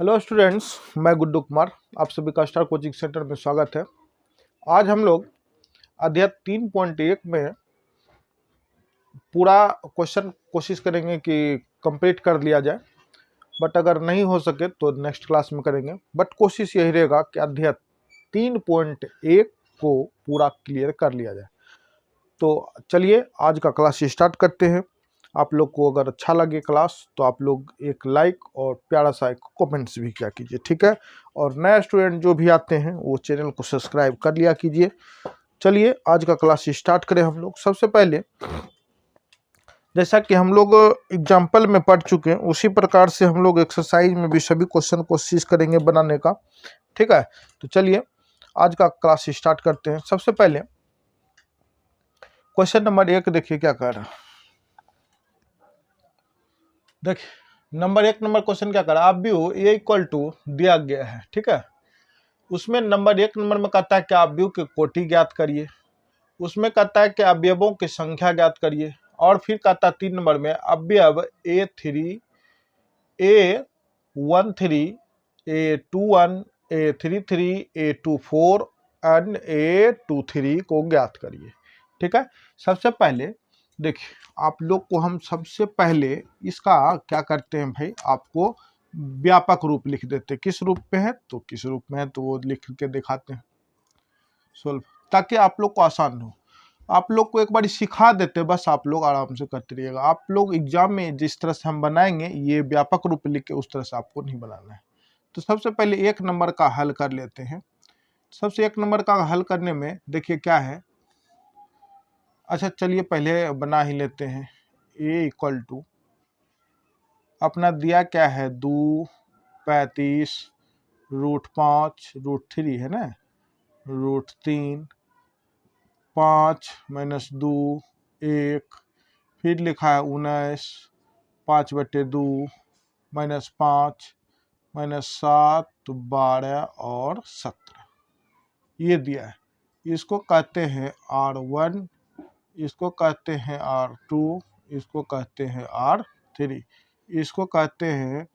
Hello students, मैं गुड्डू कुमार आप सभी का स्टार कोचिंग सेंटर में स्वागत है। आज हम लोग अध्याय 3.1 में पूरा क्वेश्चन कोशिश करेंगे कि कंप्लीट कर लिया जाए, बट अगर नहीं हो सके तो नेक्स्ट क्लास में करेंगे। बट कोशिश यही रहेगा कि अध्याय 3.1 को पूरा क्लियर कर लिया जाए। तो चलिए आज का क्लास स्टार्ट करते हैं। आप लोग को अगर अच्छा लगे क्लास तो आप लोग एक लाइक और प्यारा सा एक कमेंट्स भी किया कीजिए, ठीक है। और नए स्टूडेंट जो भी आते हैं वो चैनल को सब्सक्राइब कर लिया कीजिए। चलिए आज का क्लास स्टार्ट करें हम लोग। सबसे पहले जैसा कि हम लोग एग्जाम्पल में पढ़ चुके हैं उसी प्रकार से हम लोग एक्सरसाइज में भी सभी क्वेश्चन कोशिश करेंगे बनाने का, ठीक है। तो चलिए आज का क्लास स्टार्ट करते हैं। सबसे पहले क्वेश्चन नंबर 1 देखिए क्या कह रहा है। देखिए नंबर 1 क्वेश्चन क्या कर रहा है। आप व्यू ए इक्वल टू दिया गया है, ठीक है। उसमें नंबर 1 में कहता है कि आप व्यू की कोटि ज्ञात करिए। उसमें कहता है कि अवयवों की संख्या ज्ञात करिए। और फिर कहता है 3 नंबर में अवयव A3 A13 A21 A33 A24 and A23 को ज्ञात करिए, ठीक है। सबसे पहले देखिए आप लोग को हम सबसे पहले इसका क्या करते हैं भाई, आपको व्यापक रूप लिख देते। किस रूप में है तो किस रूप में है तो वो लिख के दिखाते हैं सोल्व, ताकि आप लोग को आसान हो। आप लोग को एक बार सिखा देते, बस आप लोग आराम से करते रहिएगा। आप लोग एग्जाम में जिस तरह से हम बनाएंगे ये व्यापक रूप लिख के उस तरह से आपको नहीं बनाना है। तो सबसे पहले 1 नंबर का हल कर लेते हैं। सबसे 1 नंबर का हल करने में देखिए क्या है। अच्छा चलिए पहले बना ही लेते हैं। ए इक्वल टू अपना दिया क्या है 2 35 √5 √3 है ना, √3 5 -2 1, फिर लिखा है 19 5/2 -5 -7 तो 12 और 17 ये दिया है। इसको कहते हैं R1, इसको कहते हैं R2, इसको कहते हैं R3, इसको कहते हैं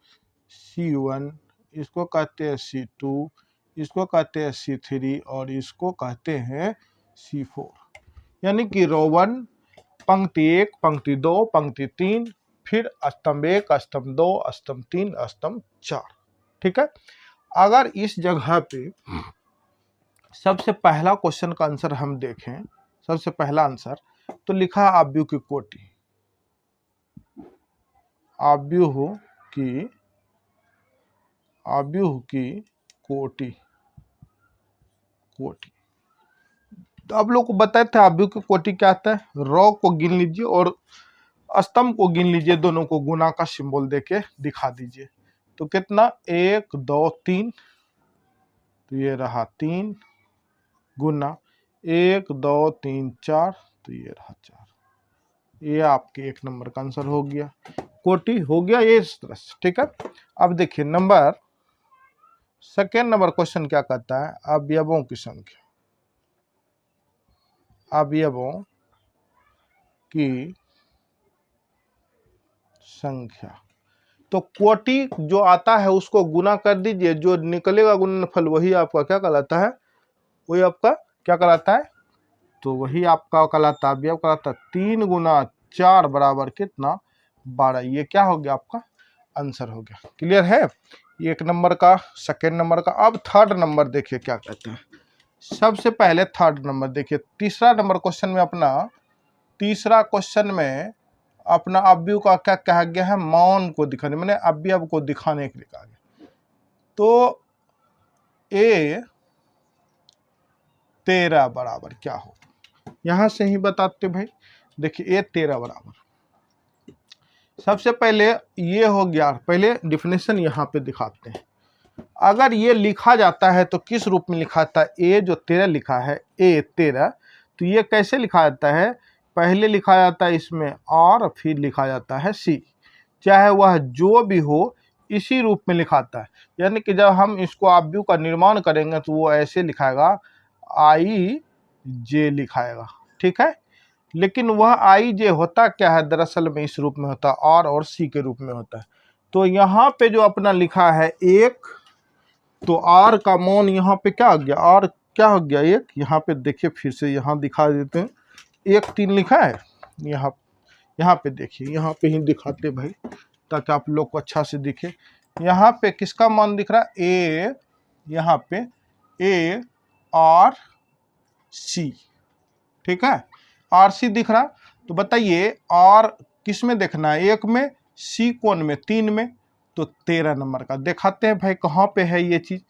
C1, इसको कहते हैं C2, इसको कहते हैं C3 और इसको कहते हैं C4। यानी कि रो 1 पंक्ति 1 पंक्ति 2 पंक्ति 3, फिर स्तंभ 1 स्तंभ 2 स्तंभ 3 स्तंभ 4, ठीक है। अगर इस जगह पे सबसे पहला क्वेश्चन का आंसर हम देखें, सबसे पहला आंसर तो लिखा आव्यूह की कोटि, आव्यूह की कोटि। तो आप लोग को बताए थे आव्यूह की कोटि क्या आता है। रो को गिन लीजिए और स्तंभ को गिन लीजिए, दोनों को गुना का सिंबल देके दिखा दीजिए। तो कितना 1 2 3, तो ये रहा 3 गुना 1 2 3 4, तो ये रहा 4। ये आपके 1 नंबर का आंसर हो गया, कोटि हो गया ये इस तरह से, ठीक है। अब देखिए नंबर सेकेंड नंबर क्वेश्चन क्या कहता है, अवयवों की संख्या, अवयवों की संख्या। तो कोटि जो आता है उसको गुना कर दीजिए, जो निकलेगा गुणनफल वही आपका क्या कहलाता है, वही आपका क्या कहलाता है, तो वही आपका कहलाता है अवयव कहलाता है। 3 गुना 4 बराबर कितना 12, ये क्या हो गया आपका आंसर हो गया। क्लियर है 1 नंबर का, सेकेंड नंबर का। अब थर्ड नंबर देखिए क्या कहते हैं। सबसे पहले थर्ड नंबर देखिए, तीसरा नंबर क्वेश्चन में अपना, तीसरा क्वेश्चन में अपना अवयव का क्या कहा गया है, मौन को दिखाने, मैंने अवयव को दिखाने के लिए कहा गया। तो A13 बराबर क्या हो, यहां से ही बताते भाई। देखिए A13 बराबर, सबसे पहले ये हो गया, पहले डिफिनेशन यहाँ पे दिखाते हैं। अगर ये लिखा जाता है तो किस रूप में लिखा जाता है, ए जो 13 लिखा है A13, तो ये कैसे लिखा जाता है, पहले लिखा जाता है इसमें और फिर लिखा जाता है C, चाहे वह जो भी हो इसी रूप में लिखाता है। यानी कि जब हम इसको अवयव का निर्माण करेंगे तो वो ऐसे लिखाएगा IJ लिखाएगा, ठीक है। लेकिन वह IJ होता क्या है, दरअसल में इस रूप में होता है और C के रूप में होता है। तो यहाँ पे जो अपना लिखा है 1, तो r का मान यहाँ पे क्या हो गया, r क्या हो गया 1। यहाँ पे देखिए फिर से यहाँ दिखा देते हैं, 1 3 लिखा है यहाँ पे देखिए, यहाँ पे ही दिखाते भाई ताकि आप लोग को अच्छा से दिखे। यहाँ पे किसका मान दिख रहा है, a, यहाँ पे a r c, ठीक है, आर सी दिख रहा। तो बताइए आर किस में देखना है, 1 में, सी कौन में, 3 में, तो 13 नंबर का दिखाते हैं भाई कहाँ पे है ये चीज।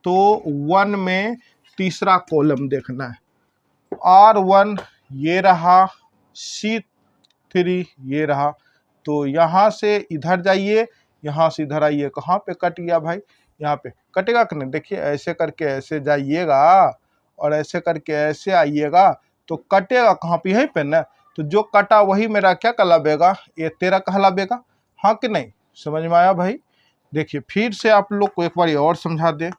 तो 1 में तीसरा कॉलम देखना है, R1 ये रहा, C3 ये रहा। तो यहाँ से इधर जाइए, यहाँ से इधर आइए, कहाँ पे कट गया भाई, यहाँ पे कटेगा कि नहीं, देखिए ऐसे करके ऐसे जाइएगा और ऐसे करके ऐसे आइएगा तो कटेगा कहाँ पे, यहीं पे ना। तो जो कटा वही मेरा क्या कहलावेगा, ये 13 कहलावेगा, हाँ कि नहीं, समझ में आया भाई। देखिए फिर से आप लोग को एक बार और समझा दे,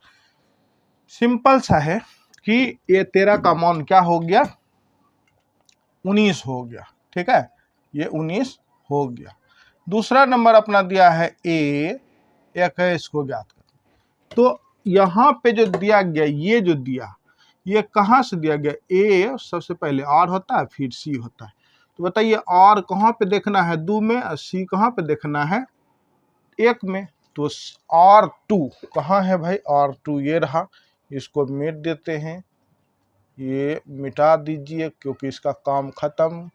सिंपल सा है कि ये 13 का मान क्या हो गया, 19 हो गया, ठीक है, ये 19 हो गया। दूसरा नंबर अपना दिया है ए, 21 को ज्ञात कर। तो यहाँ पे जो दिया गया, ये जो दिया, ये कहाँ से दिया गया, ए सबसे पहले आर होता है फिर सी होता है। तो बताइए आर कहाँ पे देखना है, 2 में, और सी कहाँ पे देखना है, 1 में। तो R2 कहाँ है भाई, R2 ये रहा, इसको मिट देते हैं, ये मिटा दीजिए क्योंकि इसका काम खत्म,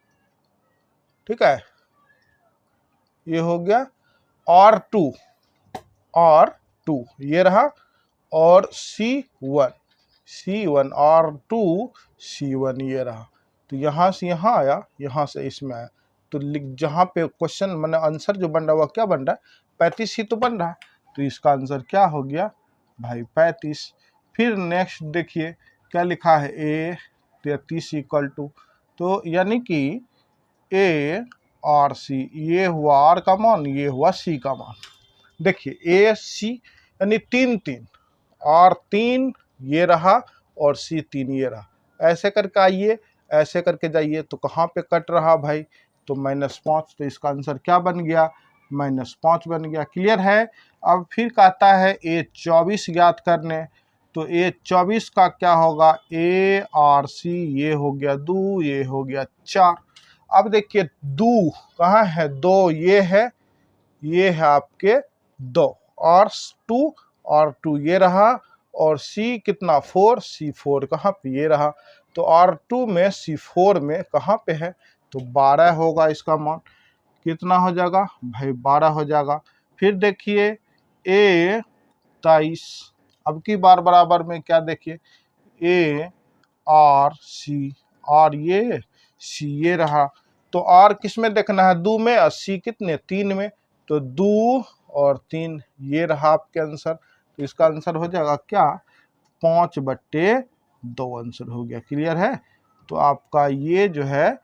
ठीक है, ये हो गया R2, R2 ये रहा, और C1 R2 C1 ये रहा। तो यहाँ से यहाँ आया, यहाँ से इसमें आया, तो जहाँ पे क्वेश्चन मैंने आंसर जो बन रहा है वह क्या बन रहा है, 35 ही तो बन रहा है। तो इसका आंसर क्या हो गया भाई, 35। फिर नेक्स्ट देखिए क्या लिखा है, A 33 इक्वल टू, तो यानी कि A और C, ये हुआ R का मान, ये हुआ C का मान। देखिए A C यानी 3 3, R 3 ये रहा और C 3 ये रहा। ऐसे करके आइए, ऐसे करके जाइए, तो कहाँ पे कट रहा भाई, तो -5। तो इसका आंसर क्या बन गया, -5 बन गया। क्लियर है। अब फिर कहता है A 24 ज्ञात करने, तो A 24 का क्या होगा, A और C ये हो गया 2, ये हो गया 4। अब देखिए 2 कहाँ है, 2 ये है आपके 2, और 2 ये रहा, और C कितना 4, C4 कहाँ पे ये रहा। तो R2 में C4 में कहाँ पे है, तो 12 होगा इसका मान। कितना हो जाएगा भाई, 12 हो जाएगा। फिर देखिए A 23, अब की बार बराबर में क्या देखिए, A और C, और ये C ये रहा। तो R किस में देखना है, 2 में, और C कितने 3 में। तो 2 और 3 ये रहा आपके आंसर। तो इसका आंसर हो जाएगा क्या, 5/2 आंसर हो गया। क्लियर है। तो आपका ये जो है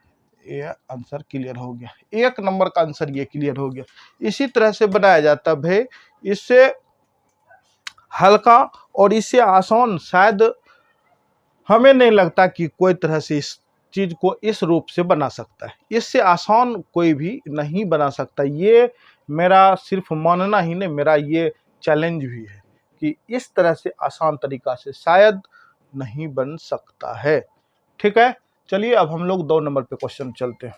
ये आंसर क्लियर हो गया, 1 नंबर का आंसर ये क्लियर हो गया। इसी तरह से बनाया जाता है, इससे हल्का और इससे आसान शायद हमें नहीं लगता कि कोई तरह से इस चीज को इस रूप से बना सकता है। इससे आसान कोई भी नहीं बना सकता। ये मेरा सिर्फ मानना ही नहीं, मेरा ये चैलेंज भी है कि इस तरह से आसान तरीका से शायद नहीं बन सकता है। ठीक है, चलिए अब हम लोग 2 नंबर पे क्वेश्चन चलते हैं।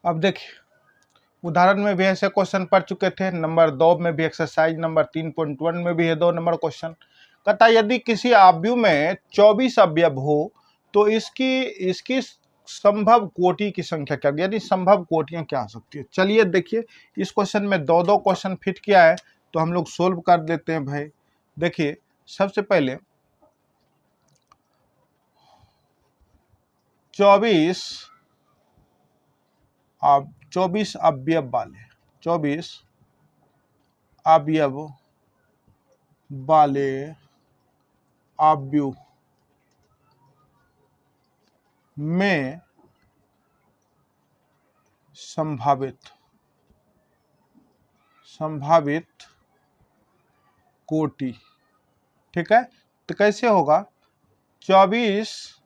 अब देखिए उदाहरण में भी ऐसे क्वेश्चन पढ़ चुके थे, नंबर 2 में भी, एक्सरसाइज नंबर 3.1 में भी है 2 नंबर क्वेश्चन। कहता यदि किसी आव्यूह में 24 अवयव हो तो इसकी संभव कोटि की संख्या क्या, यानी संभव कोटियां क्या हो सकती है। चलिए देखिए इस क्वेश्चन में 2 क्वेश्चन फिट किया है, तो हम लोग सोल्व कर देते हैं भाई। देखिए सबसे पहले 24 अवयव वाले 24 अवयव वाले आव्यूह में संभावित कोटि। ठीक है, तो कैसे होगा, 24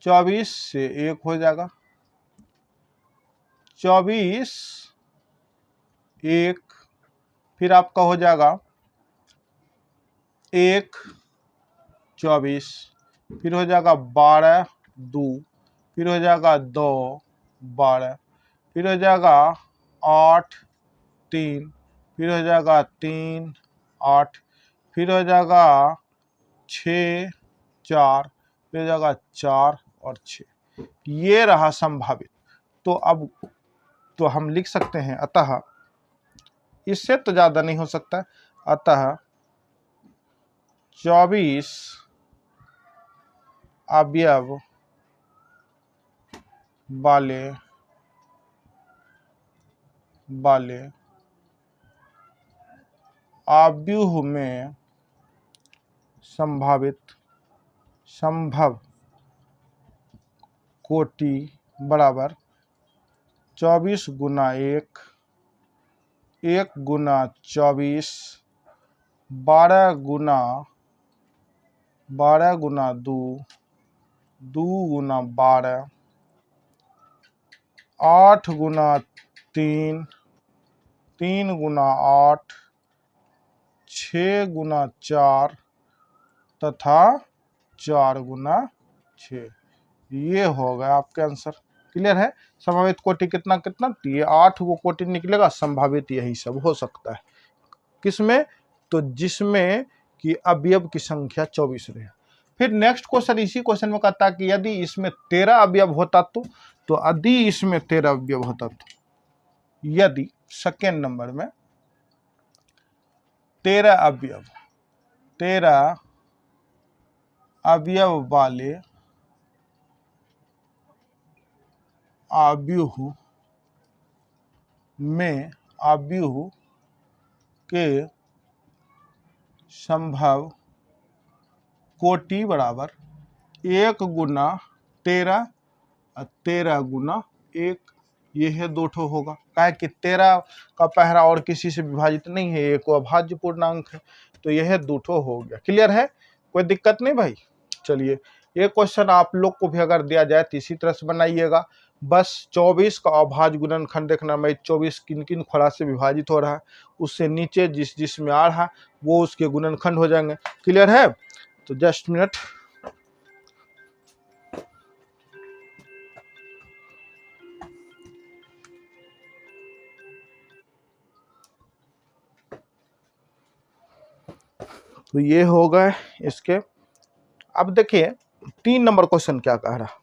24 से 1 हो जाएगा, 24 1, फिर आपका हो जाएगा 1 24, फिर हो जाएगा 12 2, फिर हो जाएगा 2 12, फिर हो जाएगा 8 3, फिर हो जाएगा 3 8, फिर हो जाएगा 6 4, फिर हो जाएगा 4 और 6। ये रहा संभावित। तो अब तो हम लिख सकते हैं, अतः इससे तो ज्यादा नहीं हो सकता, अतः 24 अवयव वाले आव्यूह में संभव कोटि बराबर 24 गुना 1, 1 गुना 24, 12 गुना 2, 2 गुना 12, 8 गुना 3, 3 गुना 8, 6 गुना 4 तथा 4 गुना 6। ये हो गया आपका आंसर। क्लियर है? संभावित कोटि कितना कितना, ये 8 वो कोटि निकलेगा, संभावित यही सब हो सकता है। किसमें? तो जिसमें कि अवयव की संख्या 24 रहे। फिर नेक्स्ट क्वेश्चन इसी क्वेश्चन में कहता है कि यदि इसमें 13 अवयव होता तो यदि इसमें 13 अवयव होता तो, यदि सेकेंड नंबर में 13 अवयव वाले आव्यूह के संभव कोटि बराबर 1 गुना 13 और 13 गुना 1, ये है 2 ठो होगा। काहे कि 13 का पहरा और किसी से विभाजित नहीं है, एक अभाज्य पूर्णांक है, तो यह 2 ठो हो गया। क्लियर है? कोई दिक्कत नहीं भाई। चलिए, ये क्वेश्चन आप लोग को भी अगर दिया जाए तो इसी तरह से बनाइएगा। बस 24 का अभाज्य गुणनखंड देखना, मैं 24 किन किन खोला से विभाजित हो रहा है, उससे नीचे जिसमें आ रहा है वो उसके गुणनखंड हो जाएंगे। क्लियर है? तो जस्ट मिनट। तो ये हो गए इसके। अब देखिए 3 नंबर क्वेश्चन क्या कह रहा।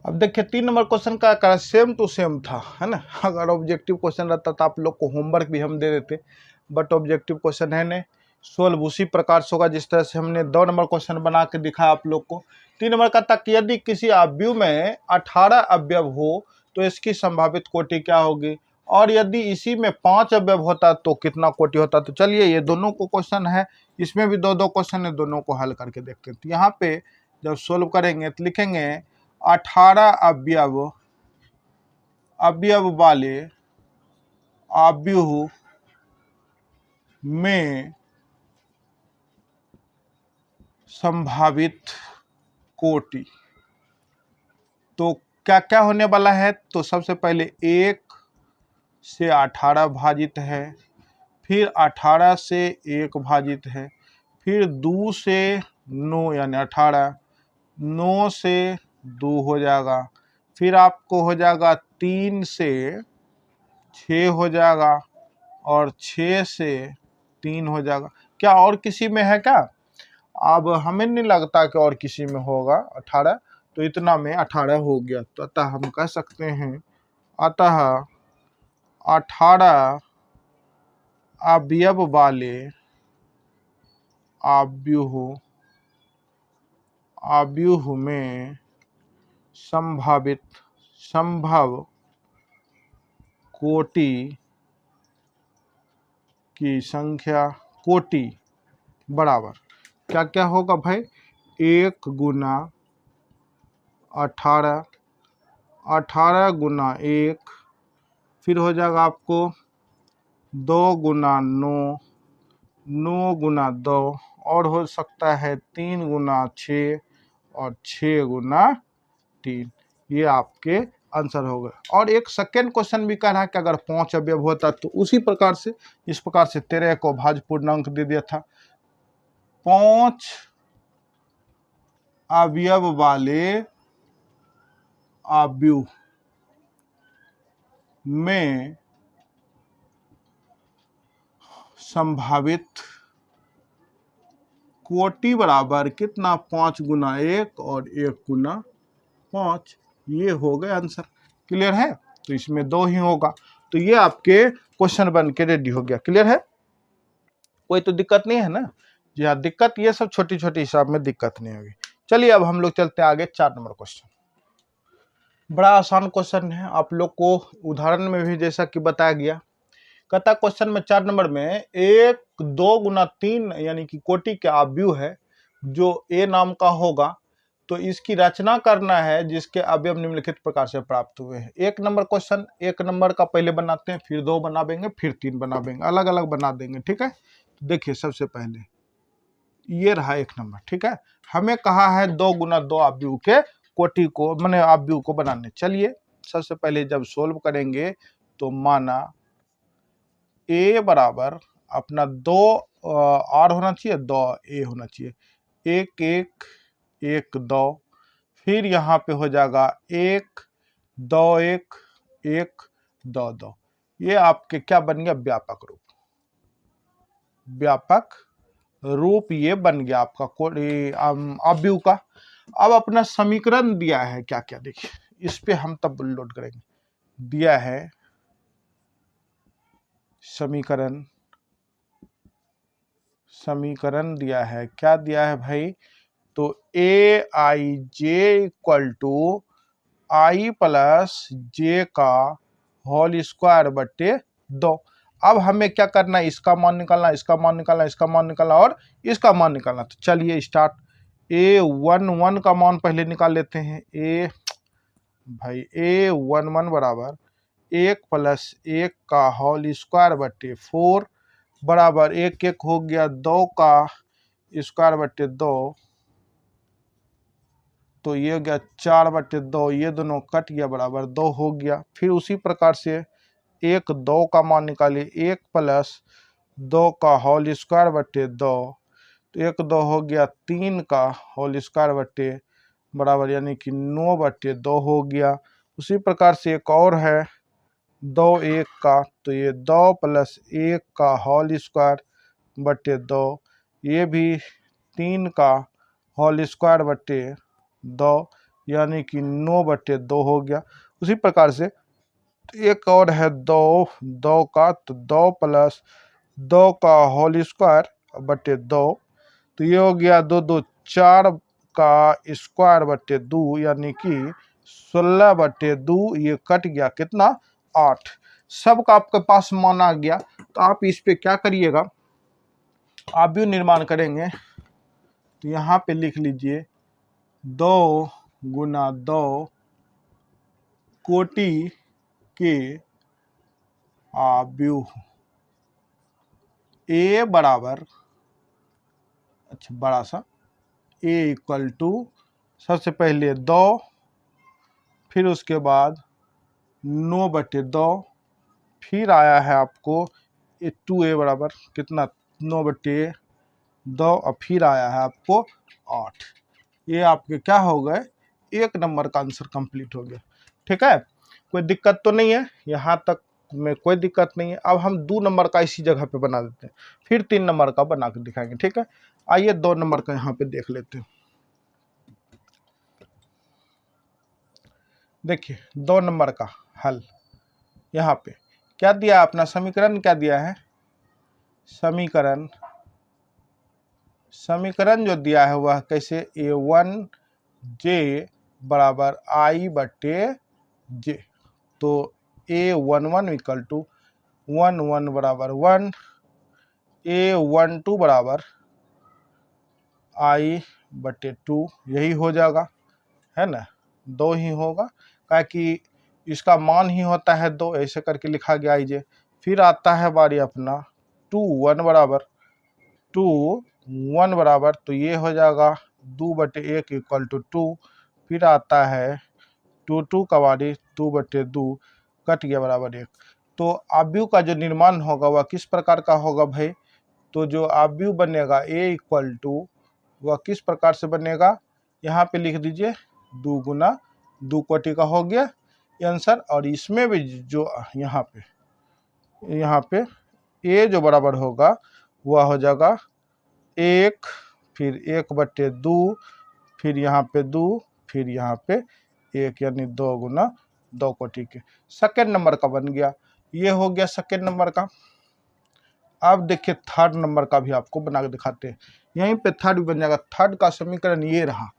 अब देखिए 3 नंबर क्वेश्चन का कह रहा, सेम टू सेम था, है ना। अगर ऑब्जेक्टिव क्वेश्चन रहता तो आप लोग को होमवर्क भी हम दे देते, बट ऑब्जेक्टिव क्वेश्चन है नहीं। सोल्व उसी प्रकार से होगा जिस तरह से हमने 2 नंबर क्वेश्चन बना के दिखाया आप लोग को। 3 नंबर का था कि यदि किसी अवयव में 18 अवयव हो तो इसकी संभावित कोटि क्या होगी, और यदि इसी में 5 अवयव होता तो कितना कोटि होता। तो चलिए ये दोनों को क्वेश्चन है, इसमें भी 2-2 क्वेश्चन है, दोनों को हल करके देखते हैं। तो यहाँ पे जब सोल्व करेंगे तो लिखेंगे 18 अवयव वाले आव्यूह में संभावित कोटि। तो क्या क्या होने वाला है, तो सबसे पहले 1 से 18 भाजित है, फिर 18 से 1 भाजित है, फिर 2 से 9 यानी 18, 9 से 2 हो जाएगा, फिर आपको हो जाएगा 3 से 6 हो जाएगा, और 6 से 3 हो जाएगा। क्या और किसी में है क्या? अब हमें नहीं लगता कि और किसी में होगा 18, तो इतना में 18 हो गया। तो अतः हम कह सकते हैं, अतः 18 अवयव वाले आव्यूह में संभव कोटि की संख्या, कोटि बराबर क्या क्या होगा भाई, 1 गुना 18, 18 गुना 1, फिर हो जाएगा आपको 2 गुना 9, 9 गुना 2, और हो सकता है 3 गुना 6 और 6 गुना 3, ये आपके आंसर हो गए। और एक सेकेंड क्वेश्चन भी कह रहा है कि अगर 5 अवयव होता तो उसी प्रकार से, इस प्रकार से 13 को भाज्य पूर्णांक दे दिया था। 5 अवयव वाले आव्यूह में संभावित कोटि बराबर कितना, 5 गुना 1 और 1 गुना 5, ये हो गए आंसर। क्लियर है? तो इसमें 2 ही होगा, तो ये आपके क्वेश्चन बन के रेडी हो गया। क्लियर है? कोई तो दिक्कत नहीं है ना? जी हाँ, दिक्कत ये सब छोटी छोटी हिसाब में दिक्कत नहीं होगी। चलिए अब हम लोग चलते हैं आगे। 4 नंबर क्वेश्चन बड़ा आसान क्वेश्चन है, आप लोग को उदाहरण में भी जैसा कि बताया गया। कहता क्वेश्चन में 4 नंबर में 1 2 गुना 3 यानी कि कोटि के आव्यूह है जो ए नाम का होगा, तो इसकी रचना करना है जिसके अवयव निम्नलिखित प्रकार से प्राप्त हुए हैं। 1 नंबर क्वेश्चन, 1 नंबर का पहले बनाते हैं, फिर 2 बना देंगे, फिर 3 बना देंगे, अलग अलग बना देंगे। ठीक है, तो देखिए सबसे पहले ये रहा 1 नंबर। ठीक है, हमें कहा है 2 गुना 2 आव्यूह के कोटि को, मैंने आव्यूह को बनाने। चलिए सबसे पहले जब सोल्व करेंगे तो माना ए बराबर अपना 2 आर होना चाहिए, 2 ए होना चाहिए, 1 1 1 2, फिर यहाँ पे हो जाएगा 1 2 1 1 2 2। ये आपके क्या बन गया, व्यापक रूप। व्यापक रूप ये बन गया आपका आव्यूह का। अब अपना समीकरण दिया है क्या क्या, देखिए इस पे हम तब लोड करेंगे। दिया है समीकरण, समीकरण दिया है, क्या दिया है भाई, तो ए आई J equal to I plus जे का होल स्क्वायर बटे 2। अब हमें क्या करना है, इसका मान निकालना, इसका मान निकालना, इसका मान निकालना और इसका मान निकालना। तो चलिए स्टार्ट। A11 का मान पहले निकाल लेते हैं। A11 बराबर 1 प्लस 1 का होल स्क्वायर बटे 4 बराबर 1 1 हो गया, 2 का स्क्वायर बटे 2, तो ये हो गया 4 बटे 2, ये दोनों कट गया, बराबर 2 हो गया। फिर उसी प्रकार से 1 2 का मान निकालिए, 1 प्लस 2 का होल स्क्वायर बटे 2, तो 1 2 हो गया, 3 का होल स्क्वायर बटे बराबर यानी कि 9 बटे 2 हो गया। उसी प्रकार से एक और है 2 1 का, तो ये 2 प्लस 1 का होल स्क्वायर बटे 2, ये भी 3 का होल स्क्वायर बटे 2 यानी कि 9 बटे 2 हो गया। उसी प्रकार से एक और है 2 2 का, तो 2 प्लस 2 का होल स्क्वायर बटे 2, तो ये हो गया 2 2 4 का स्क्वायर बटे 2 यानी कि 16 बटे 2, ये कट गया कितना, 8। सबका आपके पास मान आ गया, तो आप इस पे क्या करिएगा, आव्यूह निर्माण करेंगे। तो यहाँ पे लिख लीजिए 2 गुना 2 कोटि के आव्यूह। ए बराबर, अच्छा बड़ा सा, ए इक्वल टू सबसे पहले 2, फिर उसके बाद 9 बटे 2, फिर आया है आपको 2a बराबर कितना, 9 बटे 2, और फिर आया है आपको 8। ये आपके क्या हो गए, 1 नंबर का आंसर कंप्लीट हो गया। ठीक है, कोई दिक्कत तो नहीं है, यहाँ तक में कोई दिक्कत नहीं है। अब हम 2 नंबर का इसी जगह पे बना देते हैं, फिर 3 नंबर का बना के दिखाएंगे। ठीक है, आइए 2 नंबर का यहाँ पे देख लेते हैं। देखिए 2 नंबर का हल, यहाँ पे क्या दिया है, अपना समीकरण क्या दिया है, समीकरण, समीकरण जो दिया है वह कैसे, A1 जे बराबर आई बटे जे, तो A11 इक्वल टू 1 1 बराबर 1, A12 बराबर आई बटे 2, यही हो जाएगा, है ना, 2 ही होगा, क्या कि इसका मान ही होता है 2, ऐसे करके लिखा गया है। फिर आता है बारी अपना 2 1 बराबर 2 1 बराबर, तो ये हो जाएगा 2 बटे 1 इक्वल टू 2। फिर आता है 2 का वारी 2/2 कट गया बराबर 1। तो आव्यूह का जो निर्माण होगा वह किस प्रकार का होगा भाई? तो जो आव्यूह बनेगा A इक्वल टू वह किस प्रकार से बनेगा? यहाँ पे लिख दीजिए 2 गुना 2 कोटि का हो गया आंसर। और इसमें भी जो यहाँ पे A जो बराबर होगा वह हो जाएगा 1, फिर 1/2, फिर यहाँ पे 2, फिर यहाँ पे 1, यानी 2 गुना 2 कोटि के। सेकेंड नंबर का बन गया, ये हो गया सेकेंड नंबर का। अब देखिए थर्ड नंबर का भी आपको बना के दिखाते हैं। यहीं पे थर्ड भी बन जाएगा। थर्ड का समीकरण ये रहा,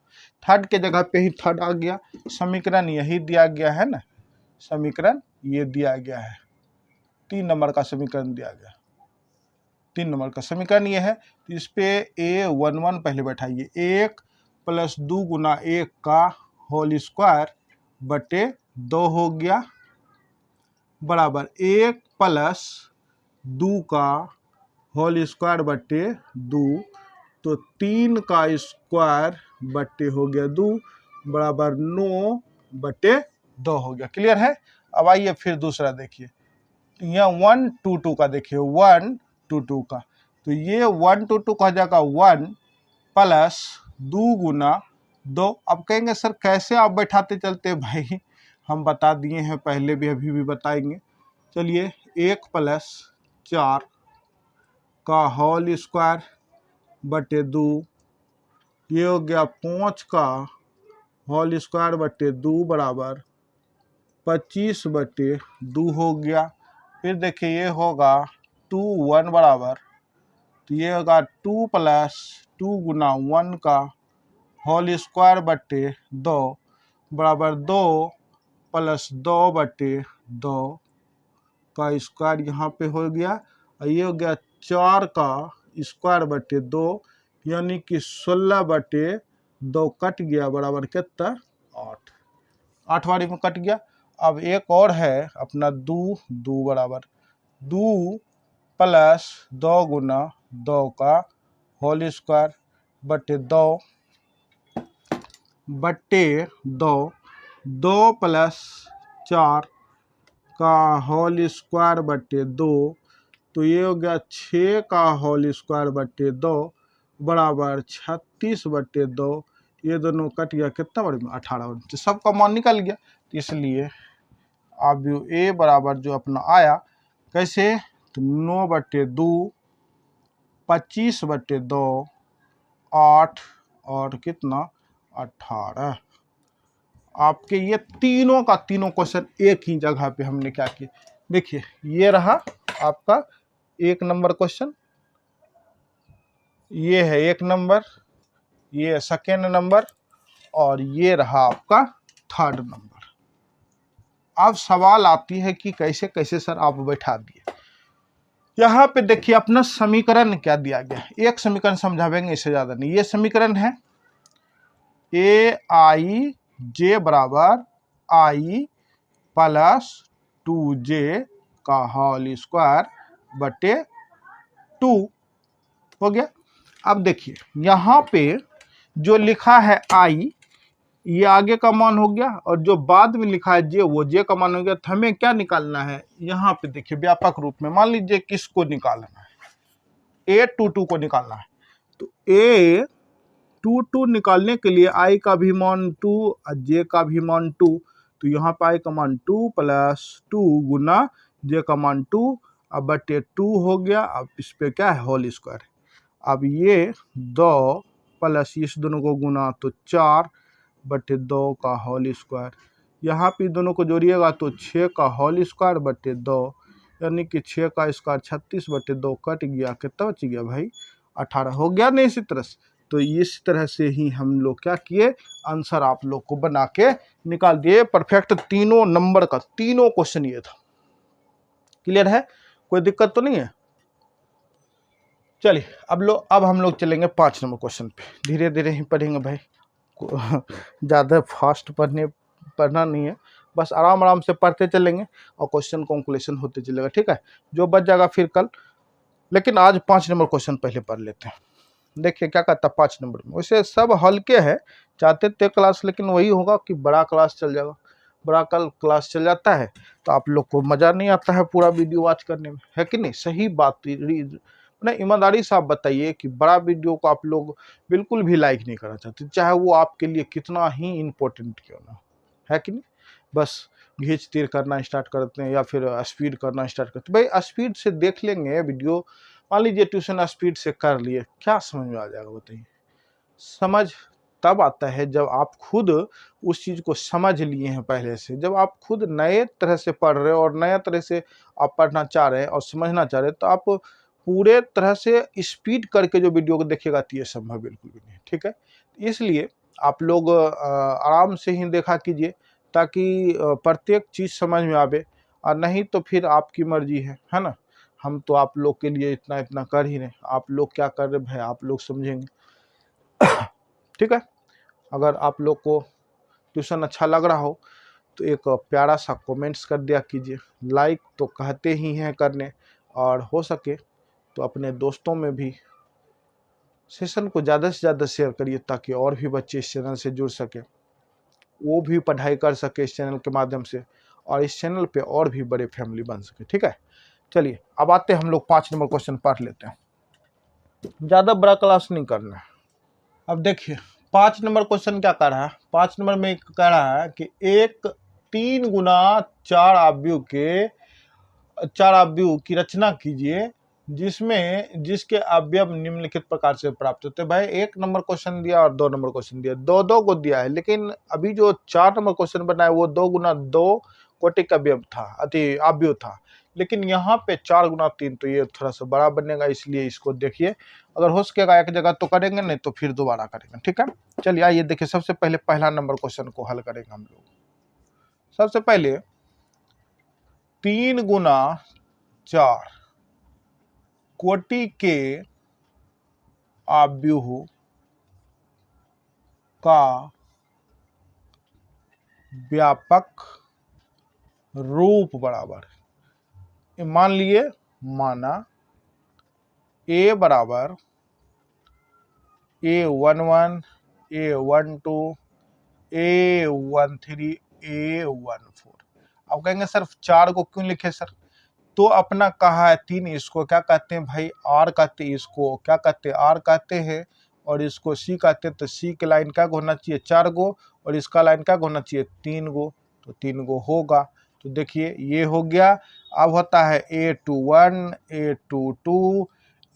थर्ड के जगह पे ही थर्ड आ गया। समीकरण यही दिया गया है ना, समीकरण ये दिया गया है, 3 नंबर का समीकरण दिया गया। 3 नंबर का समीकरण ये है। तो इस पे A11 पहले बैठाइए, 1 + 2 गुना 1 का होल स्क्वायर बटे 2 हो गया बराबर 1 + 2 का होल स्क्वायर बटे 2, तो 3 का स्क्वायर बटे हो गया 2 बराबर 9/2 हो गया। क्लियर है? अब आइए फिर दूसरा देखिए, यहाँ 1 2 2 का देखिए, 1 2 2 का, तो ये 1 2 2 का हो जाएगा 1 + 2 गुना 2। अब कहेंगे सर कैसे आप बैठाते चलते भाई, हम बता दिए हैं पहले भी, अभी भी बताएंगे। चलिए 1 + 4 का होल स्क्वायर बटे 2, ये हो गया 5 का होल स्क्वायर बटे 2 बराबर 25/2 हो गया। फिर देखिए ये होगा 2 1 बराबर, तो ये होगा 2 + 2 गुना 1 का होल स्क्वायर बटे 2 बराबर 2 + 2/2 का स्क्वायर यहाँ पे हो गया। और ये हो गया 4 का स्क्वायर बटे 2, यानी कि 16/2 कट गया बराबर कितना? 8। 8 बारी में कट गया। अब एक और है अपना 2 2 बराबर 2 + 2 गुना 2 का होल स्क्वायर बटे 2 2 + 4 का होल स्क्वायर बटे 2, तो ये हो गया 6 का होल स्क्वायर बटे 2 बराबर 36/2। ये दोनों कट गया कितना बार में? 18 बार में। तो सबका मान निकल गया। तो इसलिए अब A बराबर जो अपना आया कैसे, तो 9/2, 25/2, 8 और कितना 18। आपके ये तीनों का तीनों क्वेश्चन एक ही जगह पे हमने क्या किया, देखिए ये रहा आपका 1 नंबर क्वेश्चन, ये है 1 नंबर, ये सेकेंड नंबर, और ये रहा आपका थर्ड नंबर। अब सवाल आती है कि कैसे कैसे सर आप बैठा दिए। यहाँ पे देखिए अपना समीकरण क्या दिया गया, एक समीकरण समझावेंगे, इससे ज्यादा नहीं। ये समीकरण है aij बराबर i + 2j का होल स्क्वायर बटे 2 हो गया। अब देखिए यहाँ पे जो लिखा है i, ये आगे का मान हो गया, और जो बाद में लिखा है j, वो j का मान हो गया। तो हमें क्या निकालना है, यहाँ पे देखिए व्यापक रूप में मान लीजिए किसको निकालना है, A22 को निकालना है। तो A22 निकालने के लिए i का भी मान 2 और j का भी मान 2, तो यहाँ पे i का मान 2 + 2 गुना j का मान 2 अब बटे 2 हो गया। अब इस पे क्या है, होल स्क्वायर। अब ये 2 प्लस इस दोनों को गुना तो 4/2 का होल स्क्वायर, यहाँ पे दोनों को जोड़िएगा तो 6 का होल स्क्वायर बटे 2, यानी कि 6 का स्क्वायर 36/2 कट गया, कितना बच गया भाई 18 हो गया नहीं इसी तरह से। तो इस तरह से ही हम लोग क्या किए, आंसर आप लोग को बना के निकाल दिए परफेक्ट। तीनों नंबर का तीनों क्वेश्चन ये था। क्लियर है, कोई दिक्कत तो नहीं है? चलिए अब हम लोग चलेंगे 5 नंबर क्वेश्चन पे। धीरे धीरे ही पढ़ेंगे भाई, ज़्यादा फास्ट पढ़ना नहीं है, बस आराम आराम से पढ़ते चलेंगे और क्वेश्चन कंक्लूजन होते चलेगा। ठीक है, जो बच जाएगा फिर कल, लेकिन आज 5 नंबर क्वेश्चन पहले पढ़ लेते हैं। देखिए क्या कहता है 5 नंबर में, वैसे सब हल्के हैं, चाहते थे क्लास, लेकिन वही होगा कि बड़ा क्लास चल जाएगा। बड़ा कल क्लास चल जाता है तो आप लोग को मज़ा नहीं आता है पूरा वीडियो वॉच करने में, है कि नहीं? सही बात ना, ईमानदारी से आप बताइए कि बड़ा वीडियो को आप लोग बिल्कुल भी लाइक नहीं करना चाहते, चाहे वो आपके लिए कितना ही इम्पोर्टेंट क्यों ना, है कि नहीं? बस घींच तीर करना स्टार्ट करते हैं या फिर स्पीड करना स्टार्ट करते हैं। भाई स्पीड से देख लेंगे वीडियो, मान लीजिए ट्यूशन स्पीड से कर लिए, क्या समझ में आ जाएगा बताइए? समझ तब आता है जब आप खुद उस चीज़ को समझ लिए हैं पहले से, जब आप खुद नए तरह से पढ़ रहे हो और नया तरह से आप पढ़ना चाह रहे हैं और समझना चाह रहे हैं, तो आप पूरे तरह से स्पीड करके जो वीडियो को देखिएगा तो ये संभव बिल्कुल भी नहीं, ठीक है? इसलिए आप लोग आराम से ही देखा कीजिए ताकि प्रत्येक चीज़ समझ में आवे, और नहीं तो फिर आपकी मर्जी है ना? हम तो आप लोग के लिए इतना इतना कर ही रहे हैं, आप लोग क्या कर रहे हैं भाई आप लोग समझेंगे, ठीक है? अगर आप लोग को ट्यूशन अच्छा लग रहा हो तो एक प्यारा सा कमेंट्स कर दिया कीजिए, लाइक तो कहते ही हैं करने, और हो सके तो अपने दोस्तों में भी सेशन को ज़्यादा से ज़्यादा शेयर करिए ताकि और भी बच्चे इस चैनल से जुड़ सके, वो भी पढ़ाई कर सके इस चैनल के माध्यम से, और इस चैनल पे और भी बड़े फैमिली बन सके, ठीक है? चलिए अब आते हैं हम लोग 5 नंबर क्वेश्चन पढ़ लेते हैं, ज़्यादा बड़ा क्लास नहीं करना है। अब देखिए 5 नंबर क्वेश्चन क्या कह रहा है, 5 नंबर में कह रहा है कि एक 3 गुना 4 अवयव की रचना कीजिए जिसमें जिसके अवयव निम्नलिखित प्रकार से प्राप्त होते हैं। भाई 1 नंबर क्वेश्चन दिया और 2 नंबर क्वेश्चन दिया, दो दो को दिया है, लेकिन अभी जो 4 नंबर क्वेश्चन बना है वो 2 गुना 2 कोटि का अवयव था, लेकिन यहाँ पे 4 गुना 3, तो ये थोड़ा सा बड़ा बनेगा, इसलिए इसको देखिए, अगर हो सकेगा एक जगह तो करेंगे, नहीं तो फिर दोबारा करेंगे, ठीक है? चलिए आइए देखिए, सबसे पहले पहला नंबर क्वेश्चन को हल करेंगे हम लोग। सबसे पहले 3 गुना 4 कोटि के अवयव का व्यापक रूप बराबर, मान लिए, माना a बराबर a11 a12 a13 a14। अब कहेंगे सर 4 को क्यों लिखे सर? तो अपना कहा है 3, इसको क्या कहते हैं भाई? आर कहते हैं, इसको क्या कहते हैं? आर कहते हैं, और इसको सी कहते हैं। तो सी के लाइन क्या होना चाहिए? 4 गो, और इसका लाइन क्या होना चाहिए? 3 गो, तो 3 गो होगा। तो देखिए ये हो गया। अब होता है A21 A22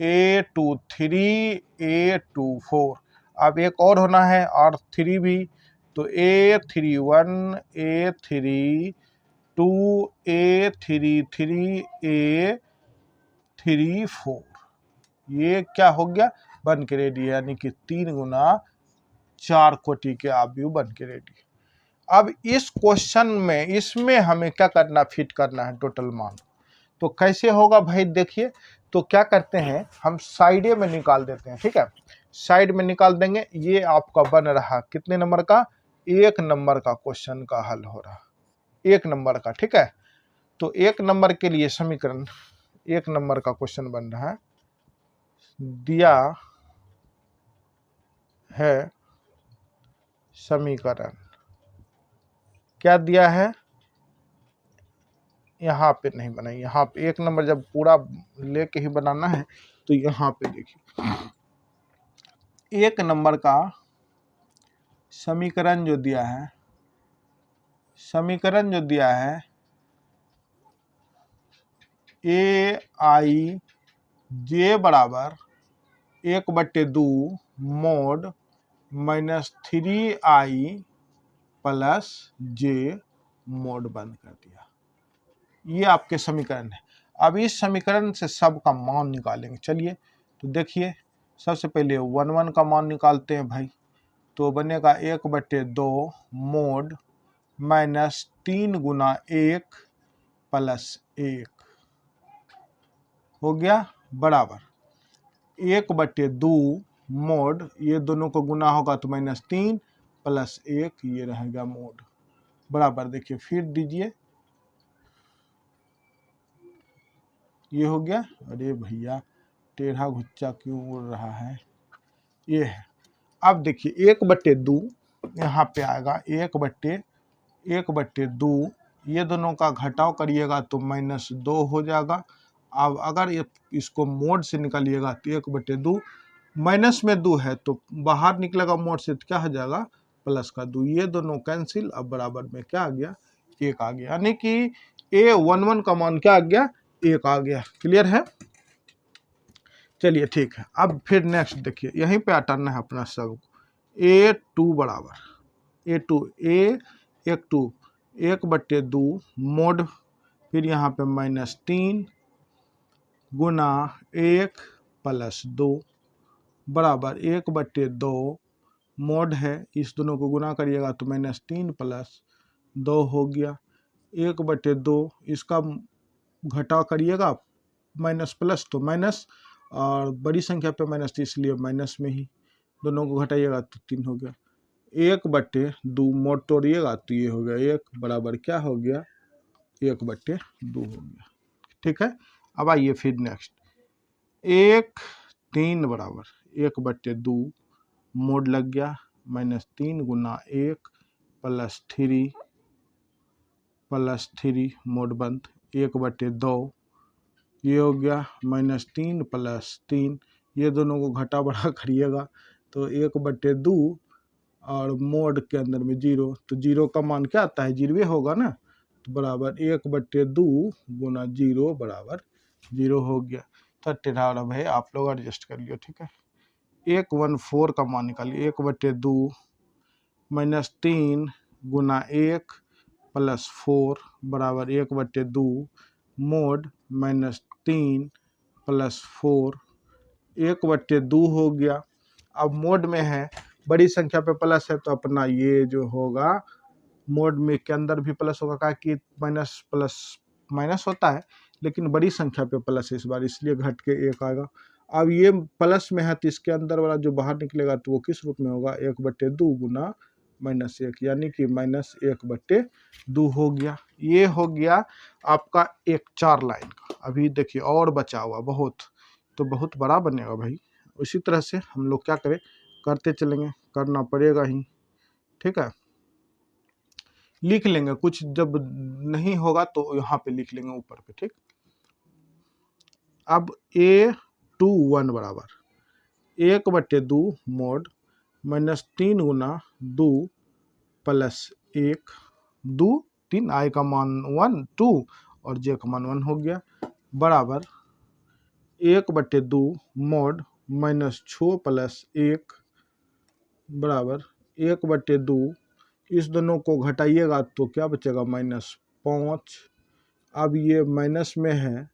A23 A24। अब एक और होना है R3 भी, तो A31 A32 A33 A34। ये क्या हो गया? बन के रेडी, यानी कि 3 गुना 4 कोटि के अवयव बन के रेडी। अब इस क्वेश्चन में इसमें हमें क्या करना? फिट करना है टोटल मान। तो कैसे होगा भाई? देखिए, तो क्या करते हैं हम साइडे में निकाल देते हैं, ठीक है? साइड में निकाल देंगे। ये आपका बन रहा कितने नंबर का? 1 नंबर का क्वेश्चन का हल हो रहा, 1 नंबर का, ठीक है? तो 1 नंबर के लिए समीकरण, 1 नंबर का क्वेश्चन बन रहा है, दिया है समीकरण, क्या दिया है? यहाँ पे नहीं बनाई, यहाँ पे 1 नंबर जब पूरा लेके ही बनाना है तो यहाँ पे देखिए 1 नंबर का समीकरण जो दिया है, समीकरण जो दिया है aij बराबर 1/2 mod -3i plus j mode बंद कर दिया। ये आपके समीकरण है। अब इस समीकरण से सब का मान निकालेंगे। चलिए तो देखिए, सबसे पहले 1 का मान निकालते हैं भाई, तो बनेगा 1/2 मोड -3 गुना 1 प्लस 1 हो गया, बराबर 1/2 मोड, ये दोनों को गुना होगा तो -3 प्लस 1, ये रहेगा मोड, बराबर। देखिए फिर दीजिए, ये हो गया। अरे भैया टेढ़ा घुच्चा क्यों उड़ रहा है? ये है। अब देखिए 1/2 यहाँ पे आएगा 1/2 1/2, ये दोनों का घटाव करिएगा तो -2 हो जाएगा। अब अगर ये इसको मोड से निकालिएगा तो 1/2 माइनस में 2 है तो बाहर निकलेगा मोड से, तो क्या हो जाएगा प्लस का 2, ये दोनों कैंसिल। अब बराबर में क्या आ गया 1 आ गया, यानी कि A11 का मान क्या आ गया 1 आ गया। क्लियर है? चलिए ठीक है। अब फिर नेक्स्ट देखिए, यहीं पे अटरना है अपना सब। A2 बराबर A2 1/2 मोड, फिर यहाँ पे -3 गुना 1 + 2 बराबर 1/2 मोड है, इस दोनों को गुना करिएगा तो -3 + 2 हो गया 1/2। इसका घटाव करिएगा माइनस प्लस तो माइनस, और बड़ी संख्या पे माइनस थी इसलिए माइनस में ही, दोनों को घटाइएगा तो 3 हो गया। 1/2 मोड तोड़िएगा तो ये हो गया 1 बराबर क्या हो गया 1/2 हो गया। ठीक है। अब आइए फिर नेक्स्ट 3 बराबर 1/2 मोड लग गया -3 गुना 1 + 3 मोड बंद 1/2, ये हो गया -3 + 3, ये दोनों को घटा बढ़ा करिएगा तो 1/2 और मोड के अंदर में 0, तो 0 का मान क्या आता है 0 होगा ना, तो बराबर 1/2 गुना 0 बराबर 0 हो गया। तो टेढ़ा भाई आप लोग एडजस्ट कर लियो। ठीक है। 114 का मान निकालिए 1/2 -3 गुना 1 + 4 बराबर 1/2 मोड -3 + 4 1/2 हो गया। अब मोड में है, बड़ी संख्या पे प्लस है तो अपना ये जो होगा मोड में के अंदर भी प्लस होगा, क्या कि माइनस प्लस माइनस होता है, लेकिन बड़ी संख्या पे प्लस है इस बार, इसलिए घट के 1 आएगा। अब ये प्लस में है तो इसके अंदर वाला जो बाहर निकलेगा तो वो किस रूप में होगा 1/2 गुना -1, यानी कि -1/2 हो गया। ये हो गया आपका एक 4 लाइन का। अभी देखिए और बचा हुआ बहुत, तो बहुत बड़ा बनेगा भाई। उसी तरह से हम लोग क्या करें, करते चलेंगे, करना पड़ेगा ही। ठीक है। लिख लेंगे, कुछ जब नहीं होगा तो यहाँ पे लिख लेंगे ऊपर पे। ठीक। अब A21 बराबर 1/2 मोड -3 गुना 2 + 1 2 3, I का मान 1 2 और J का मान 1 हो गया बराबर 1/2 मोड -6 + 1 बराबर 1/2, इस दोनों को घटाइएगा तो क्या बचेगा -5। अब ये माइनस में है,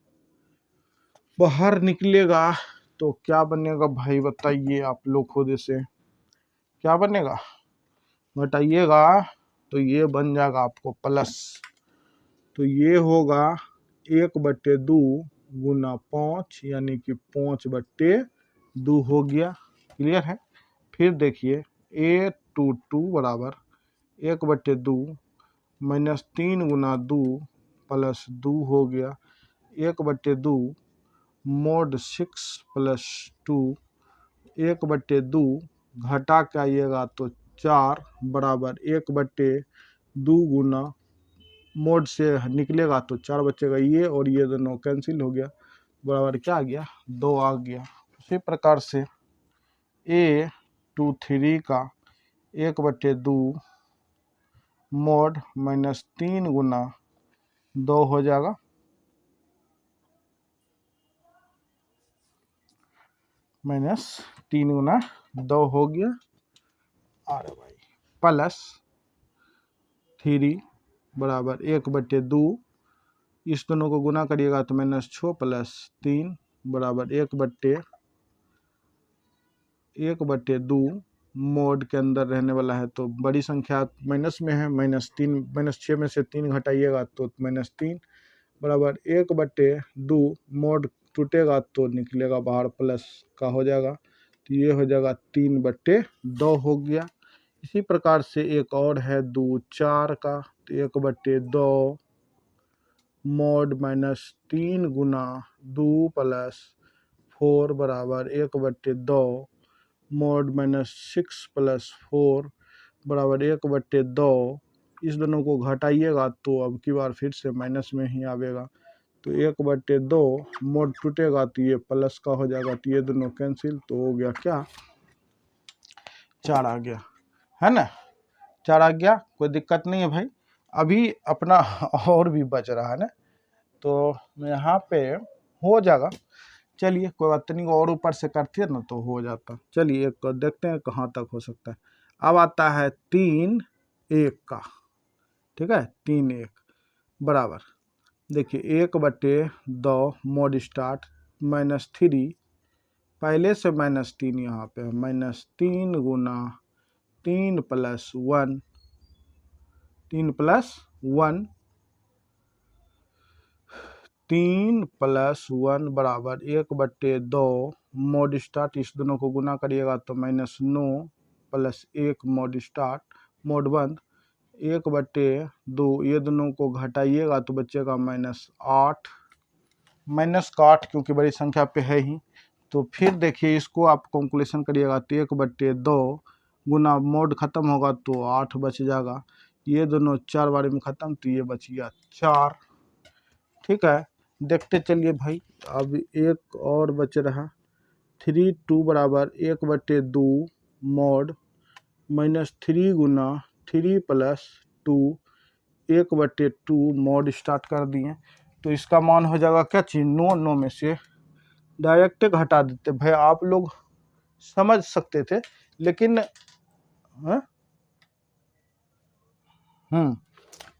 बाहर निकलेगा तो क्या बनेगा भाई बताइए आप लोग खुद से, क्या बनेगा घटाइएगा तो ये बन जाएगा आपको प्लस, तो ये होगा 1/2 गुना 5 यानी कि 5/2 हो गया। क्लियर है? फिर देखिए A22 बराबर 1/2 -3 गुना 2 + 2 हो गया 1/2 मोड 6 + 2 1/2 घटा के आइएगा तो 4 बराबर 1/2 गुना मोड से निकलेगा तो 4 बचेगा, ये और ये दोनों कैंसिल हो गया बराबर क्या आ गया 2 आ गया। उसी प्रकार से A23 का 1/2 मोड -3 गुना 2 हो जाएगा -3 गुना 2 हो गया, अरे भाई +3 बराबर 1/2, इस दोनों को गुना करिएगा तो -6 + 3 बराबर 1/2 मोड के अंदर रहने वाला है तो बड़ी संख्या माइनस में है, -3 -6 में से 3 घटाइएगा तो -3 बराबर 1/2 मोड टूटेगा तो निकलेगा बाहर प्लस का हो जाएगा, तो ये हो जाएगा 3/2 हो गया। इसी प्रकार से एक और है 2 4 का, तो 1/2 मोड -3 गुना 2 + 4 बराबर 1/2 मोड -6 + 4 बराबर 1/2 इस दोनों को घटाइएगा तो अब की बार फिर से माइनस में ही आवेगा, तो 1/2 मोड टूटेगा तो ये प्लस का हो जाएगा, तो ये दोनों कैंसिल, तो हो गया क्या 4 आ गया, है ना, 4 आ गया, कोई दिक्कत नहीं है भाई। अभी अपना और भी बच रहा है ना, तो यहाँ पे हो जाएगा, चलिए कोई बात नहीं, और ऊपर से करते ना तो हो जाता। चलिए एक देखते हैं कहाँ तक हो सकता है। अब आता है 3 1 का, ठीक है, 3 1 बराबर, देखिए 1/2 मोड स्टार्ट -3, पहले से -3 यहाँ पे है, -3 गुना 3 + 1, 3 + 1, 3 + 1 बराबर 1/2 मोड स्टार्ट, इस दोनों को गुना करिएगा तो -9 + 1 मोड स्टार्ट, मोड बंद, 1/2, ये दोनों को घटाइएगा तो बचेगा -8, -8 क्योंकि बड़ी संख्या पे है ही। तो फिर देखिए इसको आप कैलकुलेशन करिएगा तो 1/2 गुना मोड खत्म होगा तो 8 बच जाएगा, ये दोनों 4 बार में खत्म, तो ये बच गया 4, ठीक है। देखते चलिए भाई, अब एक और बच रहा 3 2 बराबर 1/2 मोड -3 गुना 3 + 2, 1/2 मोड स्टार्ट कर दिए, तो इसका मान हो जाएगा क्या चीज 9, 9 में से डायरेक्ट घटा देते भाई, आप लोग समझ सकते थे लेकिन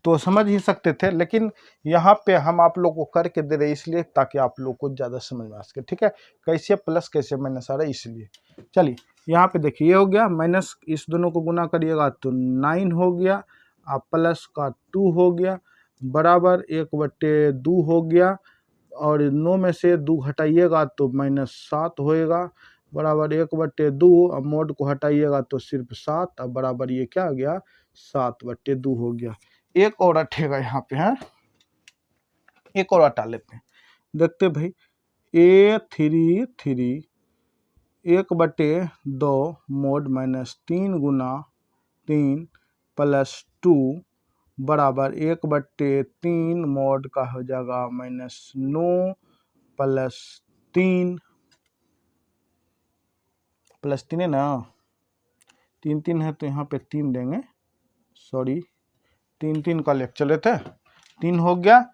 तो समझ ही सकते थे, लेकिन यहाँ पे हम आप लोग को करके दे रहे इसलिए ताकि आप लोग को ज़्यादा समझ में आ सके, ठीक है, कैसे प्लस कैसे माइनस आ रहा है इसलिए। चलिए यहाँ पे देखिए ये हो गया, माइनस इस दोनों को गुना करिएगा तो 9 हो गया, आप प्लस का 2 हो गया, बराबर 1/2 हो गया, और 9 में से 2 घटाइएगा तो -7 होएगा, बराबर 1/2, अब मोड को हटाइएगा तो सिर्फ 7, अब बराबर ये क्या आ गया 7/2 हो गया। एक और हटेगा यहाँ पे, है एक और हटा लेते हैं, देखते भाई A33 1/2 मोड -3 गुना 3 + 2 बराबर 1/3 मोड का हो जाएगा -9 + 3 है ना, 3 3 है तो यहाँ पे 3 देंगे, सॉरी 3 3 का लेख चले थे, 3 हो गया।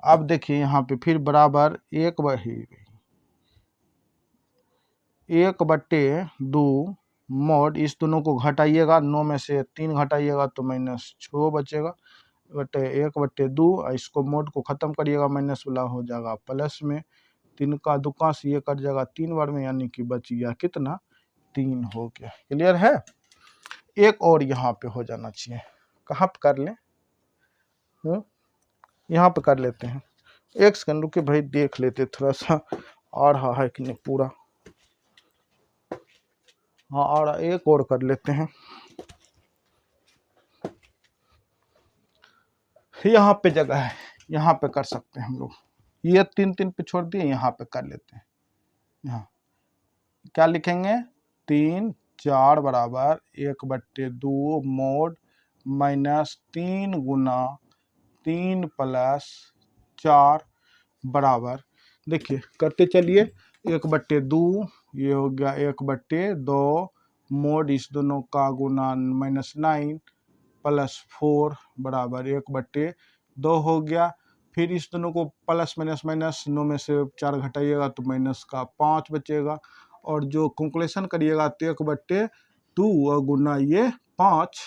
अब देखिए यहाँ पे फिर बराबर 1/2 मोड, इस दोनों को घटाइएगा, 9 में से 3 घटाइएगा तो -6 बचेगा, 1/2, इसको मोड को ख़त्म करिएगा, माइनस वाला हो जाएगा प्लस में, 3 का दुका से ये कट जाएगा 3 बार में, यानी कि बच गया कितना 3 हो गया, क्लियर है। एक और यहाँ पे हो जाना चाहिए, कहाँ पे कर लें, यहाँ पे कर लेते हैं, एक सेकंड रुके भाई, देख लेते थोड़ा सा आ रहा है कि नहीं पूरा, हाँ और एक और कर लेते हैं, यहाँ पे जगह है, यहाँ पे कर सकते हैं हम लोग, ये 3 3 पे छोड़ दिए, यहाँ पे कर लेते हैं, यहाँ क्या लिखेंगे 3 4 बराबर 1/2 मोड -3 गुना 3 + 4 बराबर, देखिए करते चलिए 1/2, ये हो गया 1/2 मोड, इस दोनों का गुना -9 + 4 बराबर 1/2 हो गया, फिर इस दोनों को प्लस माइनस 9 में से 4 घटाइएगा तो माइनस का 5 बचेगा, और जो कैलकुलेशन करिएगा तो 1/2 और गुना ये 5,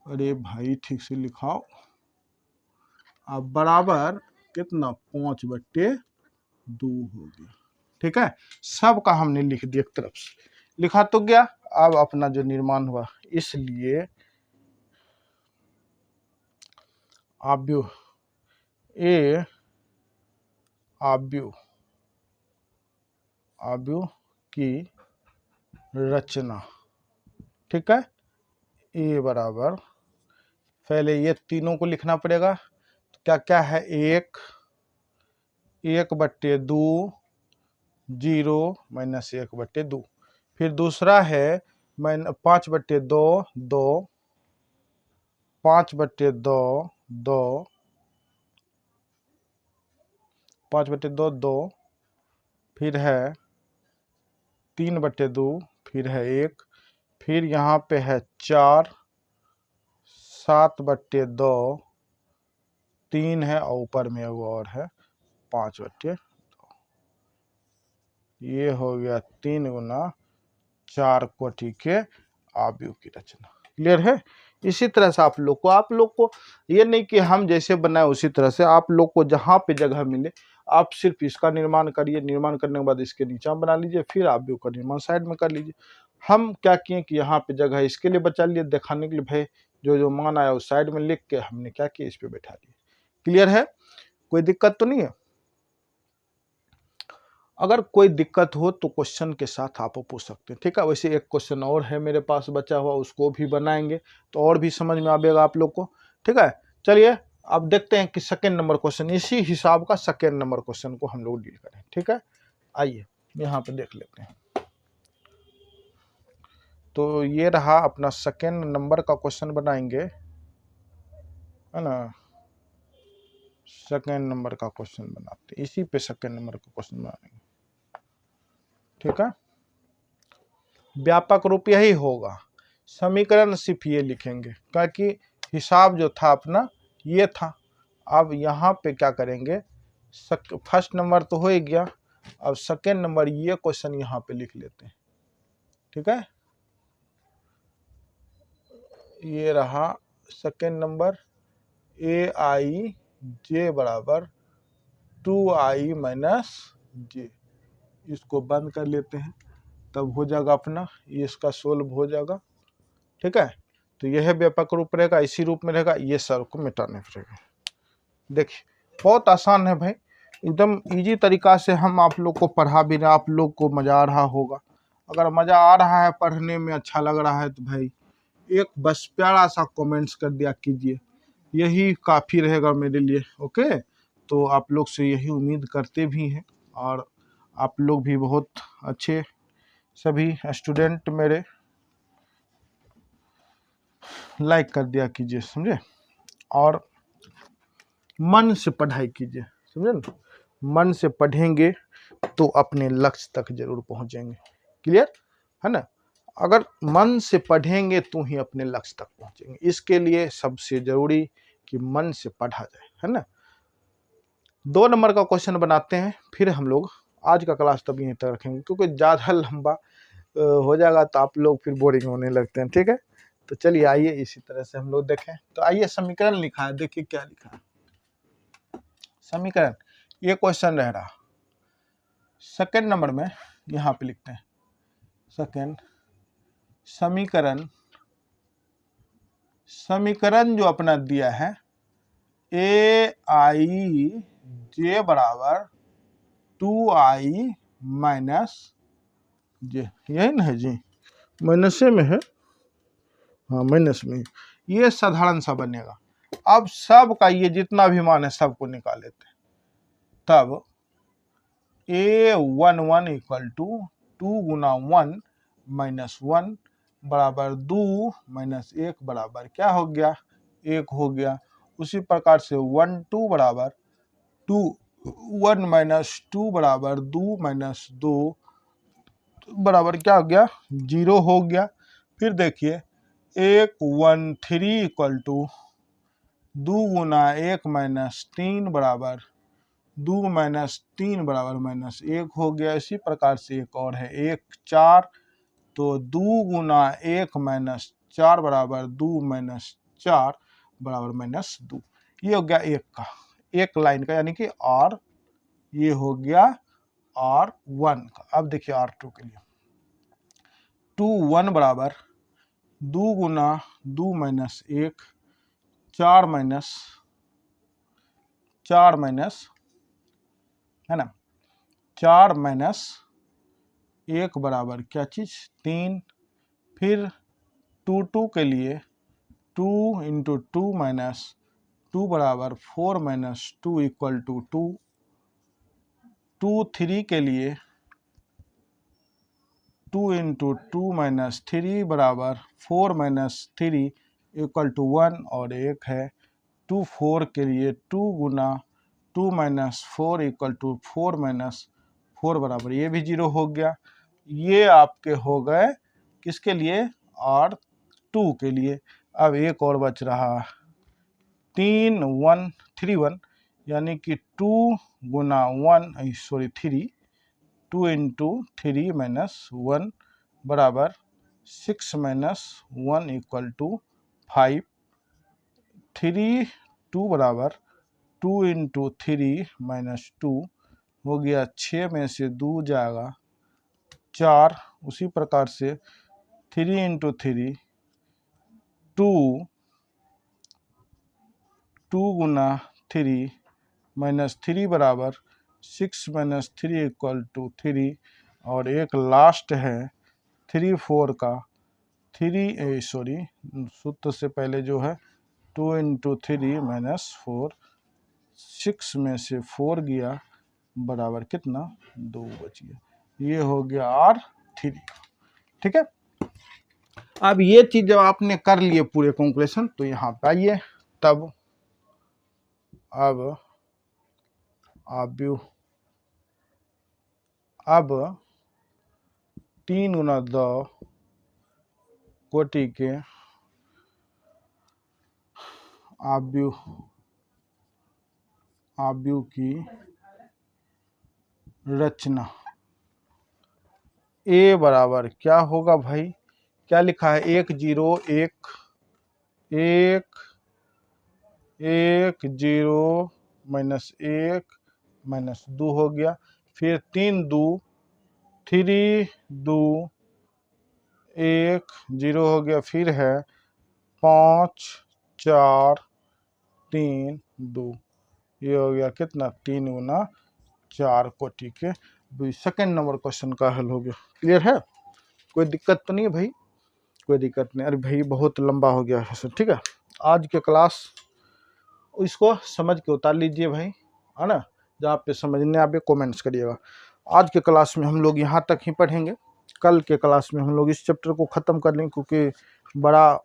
अरे भाई ठीक से लिखाओ, अब बराबर कितना 5/2 हो गया, ठीक है, सबका हमने लिख दिया, एक तरफ से लिखा तो गया, अब अपना जो निर्माण हुआ, इसलिए आव्यूह की रचना, ठीक है, ए बराबर, पहले ये तीनों को लिखना पड़ेगा, तो क्या क्या है 1/2 0 -1/2, फिर दूसरा है 5/2 2, 5/2 2, 5/2 2, फिर है 3/2, फिर है 1, फिर यहाँ पे है 4, 7/2, 3 है और ऊपर में वो और है 5/2। ये हो गया 3 गुना 4 कोटि के आव्यूह की रचना। क्लियर है। इसी तरह से आप लोग को ये नहीं कि हम जैसे बनाए उसी तरह से, आप लोग को जहाँ पे जगह मिले आप सिर्फ इसका निर्माण करिए, निर्माण करने के बाद इसके नीचा बना लीजिए, फिर आव्यूह का निर्माण साइड में कर लीजिए। हम क्या किए कि यहाँ पे जगह इसके लिए बचा लिए, दिखाने के लिए भाई जो जो मान आया उस साइड में लिख के हमने क्या किया, इस पे बैठा दिया। क्लियर है, कोई दिक्कत तो नहीं है। अगर कोई दिक्कत हो तो क्वेश्चन के साथ आप पूछ सकते हैं, ठीक है। वैसे एक क्वेश्चन और है मेरे पास बचा हुआ, उसको भी बनाएंगे तो और भी समझ में आएगा आप लोग को, ठीक है। चलिए अब देखते हैं कि सेकेंड नंबर क्वेश्चन, इसी हिसाब का सेकेंड नंबर क्वेश्चन को हम लोग डील करें, ठीक है। आइए यहाँ पे देख लेते हैं। तो ये रहा अपना सेकेंड नंबर का क्वेश्चन बनाएंगे, है ना। सेकेंड नंबर का क्वेश्चन बनाते हैं, इसी पे सेकेंड नंबर का क्वेश्चन बनाएंगे, ठीक है। व्यापक रूप यही होगा, समीकरण सिर्फ ये लिखेंगे क्योंकि हिसाब जो था अपना ये था। अब यहाँ पे क्या करेंगे, फर्स्ट नंबर तो हो ही गया, अब सेकेंड नंबर ये क्वेश्चन यहाँ पे लिख लेते हैं, ठीक है। ये रहा सेकेंड नंबर, aij बराबर 2i माइनस जे, इसको बंद कर लेते हैं, तब हो जाएगा अपना ये, इसका सोल्व हो जाएगा, ठीक है। तो यह व्यापक रूप रहेगा, इसी रूप में रहेगा, ये सर को मिटाने पड़ेगा। देखिए बहुत आसान है भाई, एकदम इजी तरीका से हम आप लोग को पढ़ा भी रहे, आप लोग को मजा आ रहा होगा। अगर मजा आ रहा है, पढ़ने में अच्छा लग रहा है तो भाई एक बस प्यारा सा कमेंट्स कर दिया कीजिए, यही काफ़ी रहेगा मेरे लिए, ओके। तो आप लोग से यही उम्मीद करते भी हैं, और आप लोग भी बहुत अच्छे सभी स्टूडेंट मेरे, लाइक कर दिया कीजिए, समझे, और मन से पढ़ाई कीजिए, समझे ना। मन से पढ़ेंगे तो अपने लक्ष्य तक जरूर पहुंचेंगे, क्लियर है ना। अगर मन से पढ़ेंगे तो ही अपने लक्ष्य तक पहुंचेंगे, इसके लिए सबसे जरूरी कि मन से पढ़ा जाए, है ना। 2 नंबर का क्वेश्चन बनाते हैं, फिर हम लोग आज का क्लास तब यहीं तक रखेंगे, क्योंकि ज़्यादा लंबा हो जाएगा तो आप लोग फिर बोरिंग होने लगते हैं, ठीक है। तो चलिए आइए इसी तरह से हम लोग देखें। तो आइए समीकरण लिखा है, देखिए क्या लिखा है समीकरण, ये क्वेश्चन रह रहा सेकेंड नंबर में, यहाँ पे लिखते हैं सेकेंड समीकरण जो अपना दिया है aij बराबर 2i माइनस जे, यही ना है जी, माइनस में है, हाँ माइनस में, ये साधारण सा बनेगा। अब सब का ये जितना भी मान है सबको निकाल लेते हैं, तब a11 equal to 2 Guna 1 minus 1 बराबर 2 माइनस 1 बराबर क्या हो गया, 1 हो गया। उसी प्रकार से 1 2 बराबर 2, 1 माइनस 2 बराबर 2 माइनस 2 बराबर क्या हो गया, 0 हो गया। फिर देखिए 1 1 3 इक्वल टू 2 गुना 1 माइनस 3 बराबर 2 माइनस 3 बराबर माइनस 1 हो गया। इसी प्रकार से एक और है 1 4, तो 2 गुना 1 माइनस 4 बराबर 2 माइनस 4 बराबर माइनस 2। ये हो गया एक का, एक लाइन का, यानी कि और ये हो गया R1 का। अब देखिए R2 के लिए 2 1 बराबर 2 गुना 2 माइनस 1 4 माइनस है ना, 4 माइनस 1 बराबर क्या चीज 3। फिर 2 2 के लिए 2 इंटू 2 माइनस 2 बराबर 4 माइनस 2 इक्वल टू 2। 2 3 के लिए 2 इंटू 2 माइनस 3 बराबर 4 माइनस 3 इक्वल टू 1 और एक है 2 4 के लिए 2 गुना 2 माइनस 4 इक्वल टू 4 माइनस 4 बराबर, ये भी 0 हो गया। ये आपके हो गए किसके लिए, और 2 के लिए। अब एक और बच रहा 3 1 3 1, यानी कि 2 गुना 3 2 इंटू 3 माइनस 1 बराबर 6 माइनस 1 इक्वल टू 5। 3 2 बराबर 2 इंटू 3 माइनस 2 हो गया 6 में से 2 जाएगा 4। उसी प्रकार से 3 इंटू 3 2 गुना 3 माइनस 3 बराबर 6 माइनस 3 इक्वल टू 3। और एक लास्ट है 3 4 का 3 सूत्र से पहले जो है 2 इंटू 3 माइनस 4, 6 में से 4 गया बराबर कितना 2 बच गया। ये हो गया R3। ठीक है, अब ये चीज जब आपने कर लिए पूरे कैलकुलेशन तो यहाँ पे आइए, तब अब 3 गुना 2 कोटि के आव्यूह की रचना ए बराबर क्या होगा भाई, क्या लिखा है 1 0 1 1 0 माइनस 1 माइनस 2 हो गया। फिर 3 2 3 2 1 0 हो गया। फिर है 5 4 3 2, ये हो गया कितना 3 गुना 4 कोटि के। सेकेंड नंबर क्वेश्चन का हल हो गया। क्लियर है, कोई दिक्कत तो नहीं है भाई, कोई दिक्कत नहीं। अरे भाई बहुत लंबा हो गया है सर। ठीक है, आज के क्लास इसको समझ के उतार लीजिए भाई, है ना। जहाँ पे समझने आप कमेंट्स करिएगा। आज के क्लास में हम लोग यहाँ तक ही पढ़ेंगे। कल के क्लास में हम लोग इस चैप्टर को ख़त्म कर लेंगे, क्योंकि बड़ा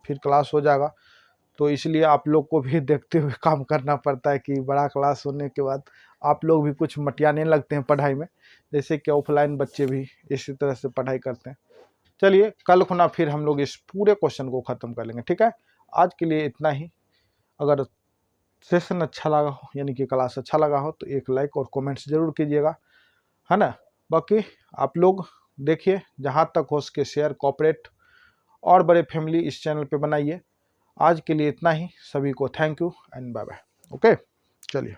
फिर क्लास हो जाएगा, तो इसलिए आप लोग को भी देखते हुए काम करना पड़ता है कि बड़ा क्लास होने के बाद आप लोग भी कुछ मटियाने लगते हैं पढ़ाई में, जैसे कि ऑफलाइन बच्चे भी इसी तरह से पढ़ाई करते हैं। चलिए कल खुना फिर हम लोग इस पूरे क्वेश्चन को ख़त्म कर लेंगे। ठीक है, आज के लिए इतना ही। अगर सेशन अच्छा लगा हो, यानी कि क्लास अच्छा लगा हो, तो एक लाइक और कमेंट्स जरूर कीजिएगा, है ना। बाकी आप लोग देखिए, जहाँ तक हो सके शेयर, कॉपरेट और बड़े फैमिली इस चैनल पे बनाइए। आज के लिए इतना ही। सभी को thank you and bye bye. Okay, चलिए।